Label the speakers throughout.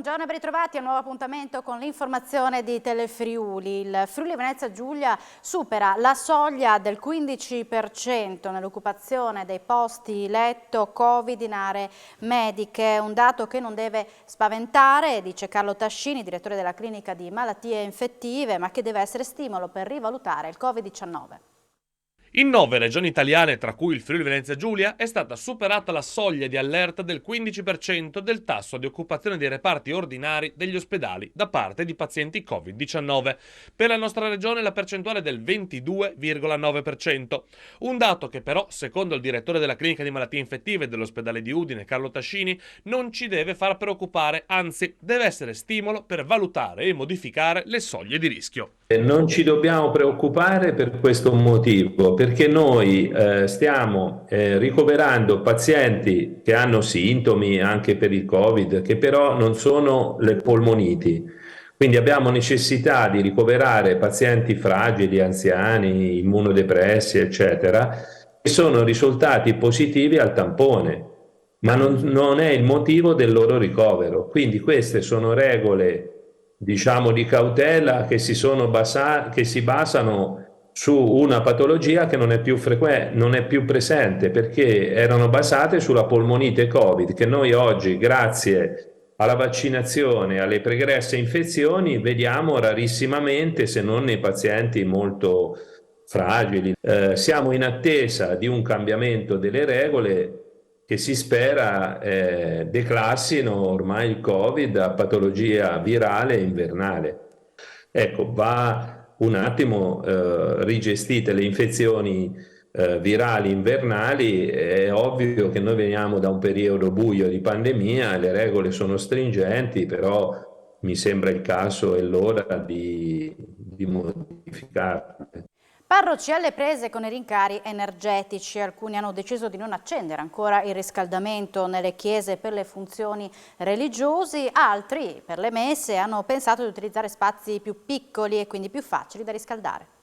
Speaker 1: Buongiorno e ben ritrovati a un nuovo appuntamento con l'informazione di Telefriuli. Il Friuli Venezia Giulia supera la soglia del 15% nell'occupazione dei posti letto Covid in aree mediche, un dato che non deve spaventare, dice Carlo Tascini, direttore della clinica di malattie infettive, ma che deve essere stimolo per rivalutare il Covid-19.
Speaker 2: In 9 regioni italiane, tra cui il Friuli Venezia Giulia, è stata superata la soglia di allerta del 15% del tasso di occupazione dei reparti ordinari degli ospedali da parte di pazienti Covid-19. Per la nostra regione la percentuale è del 22,9%. Un dato che però, secondo il direttore della clinica di malattie infettive dell'ospedale di Udine, Carlo Tascini, non ci deve far preoccupare, anzi deve essere stimolo per valutare e modificare le soglie di rischio.
Speaker 3: Non ci dobbiamo preoccupare per questo motivo, perché noi stiamo ricoverando pazienti che hanno sintomi anche per il Covid, che però non sono le polmoniti. Quindi abbiamo necessità di ricoverare pazienti fragili, anziani, immunodepressi, eccetera, che sono risultati positivi al tampone, ma non è il motivo del loro ricovero. Quindi queste sono regole, diciamo, di cautela che si basano su una patologia che non è più non è più presente, perché erano basate sulla polmonite Covid, che noi oggi, grazie alla vaccinazione, alle pregresse infezioni, vediamo rarissimamente, se non nei pazienti molto fragili. Siamo in attesa di un cambiamento delle regole che si spera declassino ormai il Covid a patologia virale invernale. Ecco, va un attimo rigestite le infezioni virali invernali. È ovvio che noi veniamo da un periodo buio di pandemia, le regole sono stringenti, però mi sembra il caso e l'ora di modificarle.
Speaker 1: Parroci alle prese con i rincari energetici. Alcuni hanno deciso di non accendere ancora il riscaldamento nelle chiese per le funzioni religiose, altri per le messe hanno pensato di utilizzare spazi più piccoli e quindi più facili da riscaldare.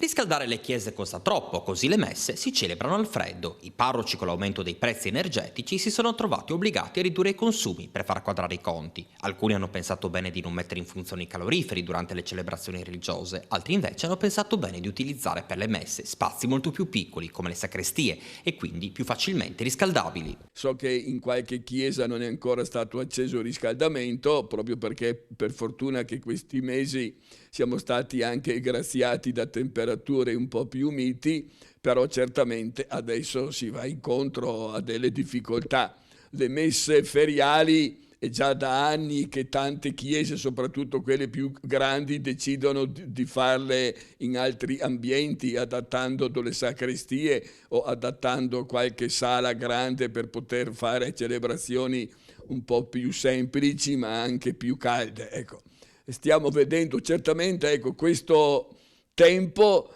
Speaker 4: Riscaldare le chiese costa troppo, così le messe si celebrano al freddo. I parroci, con l'aumento dei prezzi energetici, si sono trovati obbligati a ridurre i consumi per far quadrare i conti. Alcuni hanno pensato bene di non mettere in funzione i caloriferi durante le celebrazioni religiose, altri invece hanno pensato bene di utilizzare per le messe spazi molto più piccoli, come le sacrestie, e quindi più facilmente riscaldabili.
Speaker 5: So che in qualche chiesa non è ancora stato acceso il riscaldamento, proprio perché per fortuna che questi mesi siamo stati anche graziati da temperature un po' più miti, però certamente adesso si va incontro a delle difficoltà. Le messe feriali è già da anni che tante chiese, soprattutto quelle più grandi, decidono di farle in altri ambienti, adattando delle sacrestie o adattando qualche sala grande per poter fare celebrazioni un po' più semplici ma anche più calde. Ecco. Stiamo vedendo certamente, ecco, questo tempo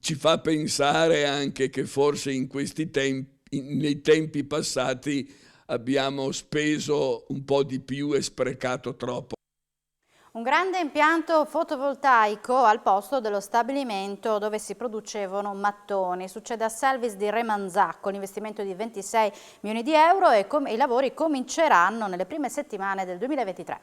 Speaker 5: ci fa pensare anche che forse in questi nei tempi passati abbiamo speso un po' di più e sprecato troppo.
Speaker 1: Un grande impianto fotovoltaico al posto dello stabilimento dove si producevano mattoni. Succede a Selvis di Remanzacco, l'investimento di 26 milioni di euro e i lavori cominceranno nelle prime settimane del 2023.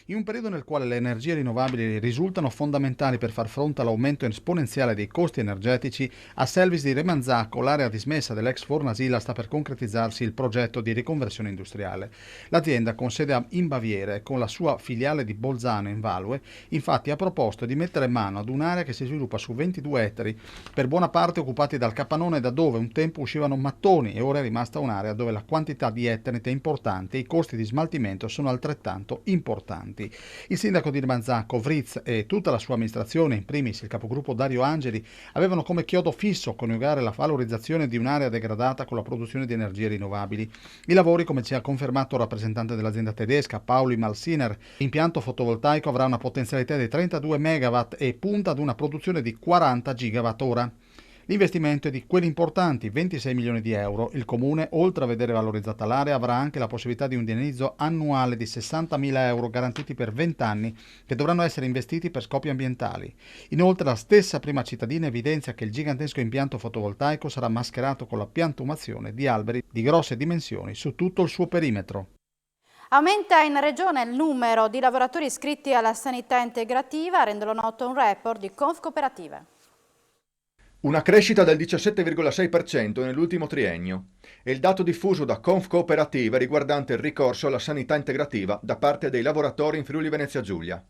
Speaker 6: In un periodo nel quale le energie rinnovabili risultano fondamentali per far fronte all'aumento esponenziale dei costi energetici, a Selvis di Remanzacco, l'area dismessa dell'ex Fornasila, sta per concretizzarsi il progetto di riconversione industriale. L'azienda, con sede in Baviera e con la sua filiale di Bolzano in Value, infatti ha proposto di mettere mano ad un'area che si sviluppa su 22 ettari, per buona parte occupati dal capannone da dove un tempo uscivano mattoni, e ora è rimasta un'area dove la quantità di eternit è importante e i costi di smaltimento sono altrettanto importanti. Il sindaco di Remanzacco, Vritz, e tutta la sua amministrazione, in primis il capogruppo Dario Angeli, avevano come chiodo fisso coniugare la valorizzazione di un'area degradata con la produzione di energie rinnovabili. I lavori, come ci ha confermato il rappresentante dell'azienda tedesca, Pauli Malsiner, l'impianto fotovoltaico avrà una potenzialità di 32 MW e punta ad una produzione di 40 GWh. L'investimento è di quelli importanti, 26 milioni di euro. Il comune, oltre a vedere valorizzata l'area, avrà anche la possibilità di un indennizzo annuale di 60.000 euro garantiti per 20 anni, che dovranno essere investiti per scopi ambientali. Inoltre la stessa prima cittadina evidenzia che il gigantesco impianto fotovoltaico sarà mascherato con la piantumazione di alberi di grosse dimensioni su tutto il suo perimetro.
Speaker 1: Aumenta in regione il numero di lavoratori iscritti alla sanità integrativa, rendono noto un report di Confcooperative.
Speaker 7: Una crescita del 17,6% nell'ultimo triennio. È il dato diffuso da Confcooperative riguardante il ricorso alla sanità integrativa da parte dei lavoratori in Friuli Venezia Giulia.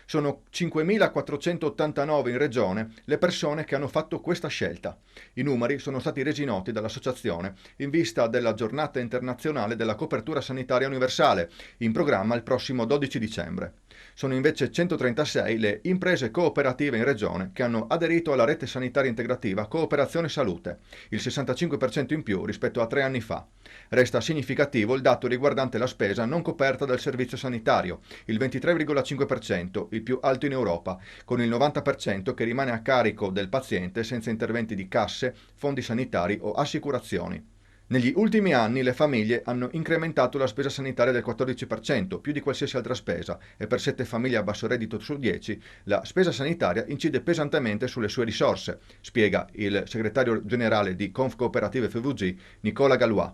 Speaker 7: Sono 5.489 in regione le persone che hanno fatto questa scelta. I numeri sono stati resi noti dall'associazione in vista della giornata internazionale della copertura sanitaria universale, in programma il prossimo 12 dicembre. Sono invece 136 le imprese cooperative in regione che hanno aderito alla rete sanitaria integrativa Cooperazione Salute, il 65% in più rispetto a 3 anni fa. Resta significativo il dato riguardante la spesa non coperta dal servizio sanitario, il 23,5%, il più alto in Europa, con il 90% che rimane a carico del paziente senza interventi di casse, fondi sanitari o assicurazioni. Negli ultimi anni le famiglie hanno incrementato la spesa sanitaria del 14%, più di qualsiasi altra spesa, e per 7 famiglie a basso reddito su 10 la spesa sanitaria incide pesantemente sulle sue risorse, spiega il segretario generale di Confcooperative FVG, Nicola Gallois.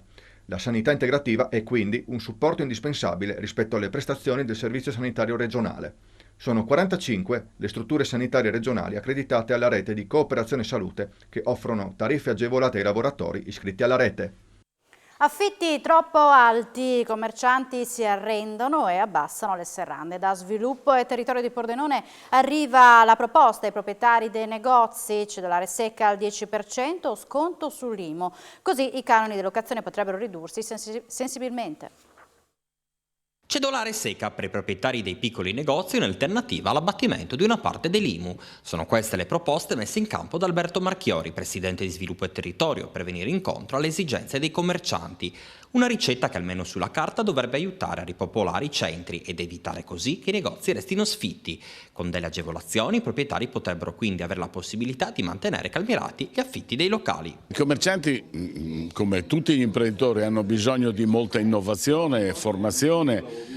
Speaker 7: La sanità integrativa è quindi un supporto indispensabile rispetto alle prestazioni del servizio sanitario regionale. Sono 45 le strutture sanitarie regionali accreditate alla rete di Cooperazione Salute che offrono tariffe agevolate ai lavoratori iscritti alla rete.
Speaker 1: Affitti troppo alti, i commercianti si arrendono e abbassano le serrande. Da Sviluppo e Territorio di Pordenone arriva la proposta ai proprietari dei negozi, cedolare secca al 10%, sconto sull'IMU. Così i canoni di locazione potrebbero ridursi sensibilmente.
Speaker 4: Cedolare secca per i proprietari dei piccoli negozi in alternativa all'abbattimento di una parte dell'IMU. Sono queste le proposte messe in campo da Alberto Marchiori, presidente di Sviluppo e Territorio, per venire incontro alle esigenze dei commercianti. Una ricetta che almeno sulla carta dovrebbe aiutare a ripopolare i centri ed evitare così che i negozi restino sfitti. Con delle agevolazioni i proprietari potrebbero quindi avere la possibilità di mantenere calmierati gli affitti dei locali.
Speaker 8: I commercianti, come tutti gli imprenditori, hanno bisogno di molta innovazione, formazione,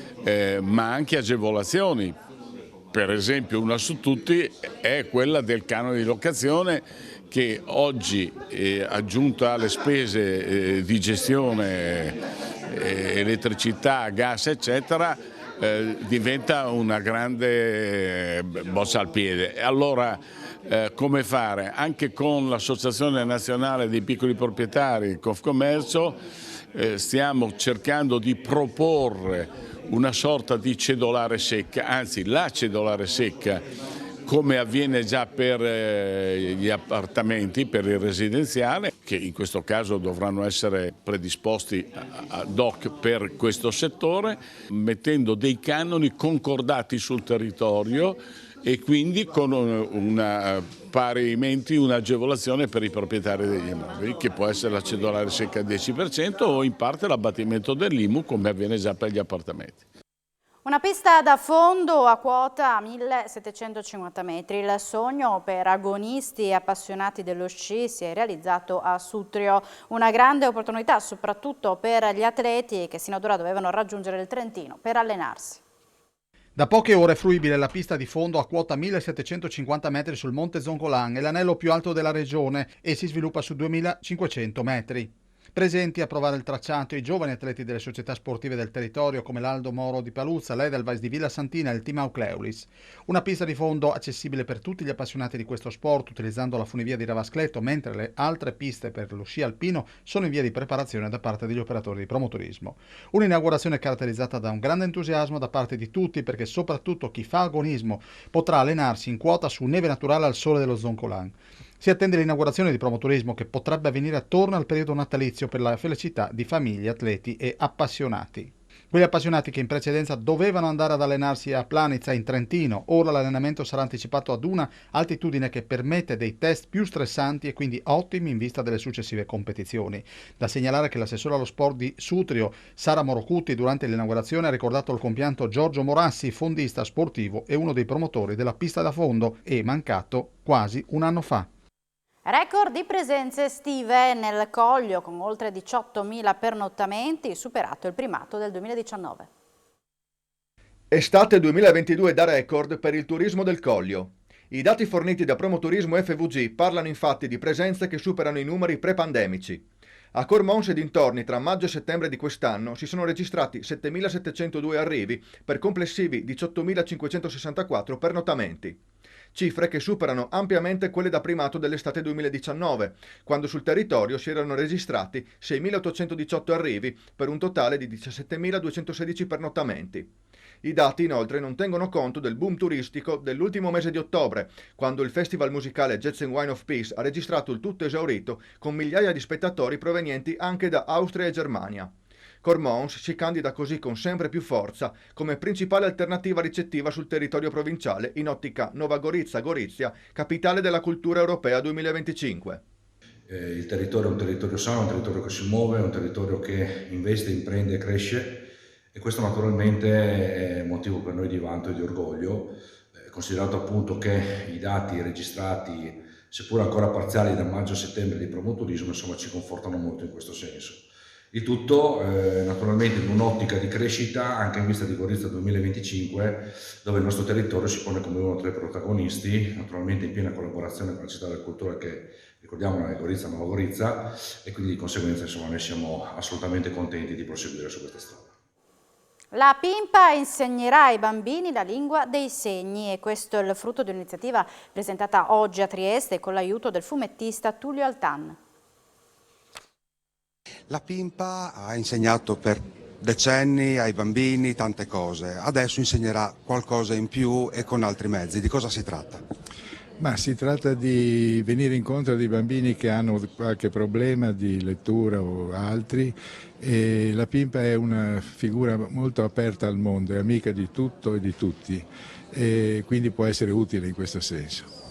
Speaker 8: ma anche agevolazioni. Per esempio, una su tutti è quella del canone di locazione che oggi, aggiunta alle spese di gestione, elettricità, gas eccetera, diventa una grande bossa al piede. Allora come fare? Anche con l'Associazione Nazionale dei Piccoli Proprietari, Confcommercio, stiamo cercando di proporre una sorta di cedolare secca, anzi la cedolare secca, come avviene già per gli appartamenti, per il residenziale, che in questo caso dovranno essere predisposti ad hoc per questo settore, mettendo dei canoni concordati sul territorio e quindi con parimenti un'agevolazione per i proprietari degli immobili, che può essere la cedolare secca al 10% o in parte l'abbattimento dell'IMU, come avviene già per gli appartamenti.
Speaker 1: Una pista da fondo a quota 1750 metri. Il sogno per agonisti e appassionati dello sci si è realizzato a Sutrio. Una grande opportunità soprattutto per gli atleti che sino ad ora dovevano raggiungere il Trentino per allenarsi.
Speaker 6: Da poche ore è fruibile la pista di fondo a quota 1750 metri sul Monte Zoncolan, è l'anello più alto della regione e si sviluppa su 2500 metri. Presenti a provare il tracciato i giovani atleti delle società sportive del territorio come l'Aldo Moro di Paluzza, l'Edelweiss di Villa Santina e il Team Aucleulis. Una pista di fondo accessibile per tutti gli appassionati di questo sport utilizzando la funivia di Ravascletto, mentre le altre piste per lo sci alpino sono in via di preparazione da parte degli operatori di promotorismo. Un'inaugurazione caratterizzata da un grande entusiasmo da parte di tutti perché soprattutto chi fa agonismo potrà allenarsi in quota su neve naturale al sole dello Zoncolan. Si attende l'inaugurazione di promotorismo che potrebbe avvenire attorno al periodo natalizio per la felicità di famiglie, atleti e appassionati. Quelli appassionati che in precedenza dovevano andare ad allenarsi a Planitza in Trentino, ora l'allenamento sarà anticipato ad una altitudine che permette dei test più stressanti e quindi ottimi in vista delle successive competizioni. Da segnalare che l'assessore allo sport di Sutrio, Sara Morocutti, durante l'inaugurazione ha ricordato il compianto Giorgio Morassi, fondista sportivo e uno dei promotori della pista da fondo e mancato quasi un anno fa.
Speaker 1: Record di presenze estive nel Coglio con oltre 18.000 pernottamenti, superato il primato del 2019.
Speaker 7: Estate 2022 da record per il turismo del Coglio. I dati forniti da Promoturismo FVG parlano infatti di presenze che superano i numeri pre-pandemici. A Cormons e dintorni tra maggio e settembre di quest'anno si sono registrati 7.702 arrivi per complessivi 18.564 pernottamenti. Cifre che superano ampiamente quelle da primato dell'estate 2019, quando sul territorio si erano registrati 6.818 arrivi per un totale di 17.216 pernottamenti. I dati inoltre non tengono conto del boom turistico dell'ultimo mese di ottobre, quando il festival musicale Jazz and Wine of Peace ha registrato il tutto esaurito con migliaia di spettatori provenienti anche da Austria e Germania. Cormons si candida così con sempre più forza come principale alternativa ricettiva sul territorio provinciale in ottica Nova Gorizia, capitale della cultura europea 2025.
Speaker 9: Il territorio è un territorio sano, un territorio che si muove, un territorio che investe, imprende e cresce, e questo naturalmente è motivo per noi di vanto e di orgoglio, considerato appunto che i dati registrati, seppur ancora parziali da maggio a settembre di promoturismo, insomma ci confortano molto in questo senso. Il tutto naturalmente in un'ottica di crescita anche in vista di Gorizia 2025, dove il nostro territorio si pone come uno tra i protagonisti, naturalmente in piena collaborazione con la città della cultura che ricordiamo è Gorizia, Nova Gorizia, e quindi di conseguenza insomma noi siamo assolutamente contenti di proseguire su questa strada.
Speaker 1: La Pimpa insegnerà ai bambini la lingua dei segni e questo è il frutto di un'iniziativa presentata oggi a Trieste con l'aiuto del fumettista Tullio Altan.
Speaker 10: La Pimpa ha insegnato per decenni ai bambini tante cose, adesso insegnerà qualcosa in più e con altri mezzi. Di cosa si tratta?
Speaker 11: Ma si tratta di venire incontro a dei bambini che hanno qualche problema di lettura o altri, e la Pimpa è una figura molto aperta al mondo, è amica di tutto e di tutti, e quindi può essere utile in questo senso.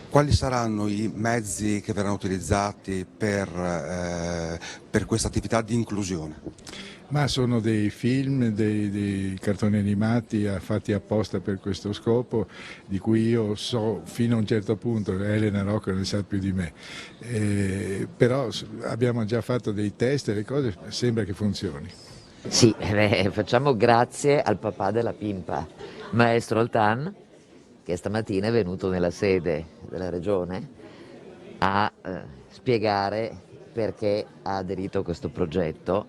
Speaker 10: Quali saranno i mezzi che verranno utilizzati per questa attività di inclusione?
Speaker 11: Ma sono dei film, dei cartoni animati fatti apposta per questo scopo, di cui io so fino a un certo punto, Elena Rocca ne sa più di me, però abbiamo già fatto dei test e le cose sembra che funzioni.
Speaker 12: Sì, facciamo grazie al papà della Pimpa, maestro Altan, che stamattina è venuto nella sede della regione a spiegare perché ha aderito a questo progetto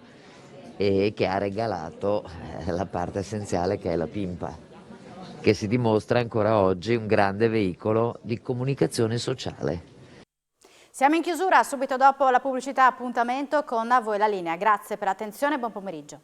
Speaker 12: e che ha regalato la parte essenziale che è la Pimpa, che si dimostra ancora oggi un grande veicolo di comunicazione sociale.
Speaker 1: Siamo in chiusura, subito dopo la pubblicità appuntamento con A Voi la Linea. Grazie per l'attenzione e buon pomeriggio.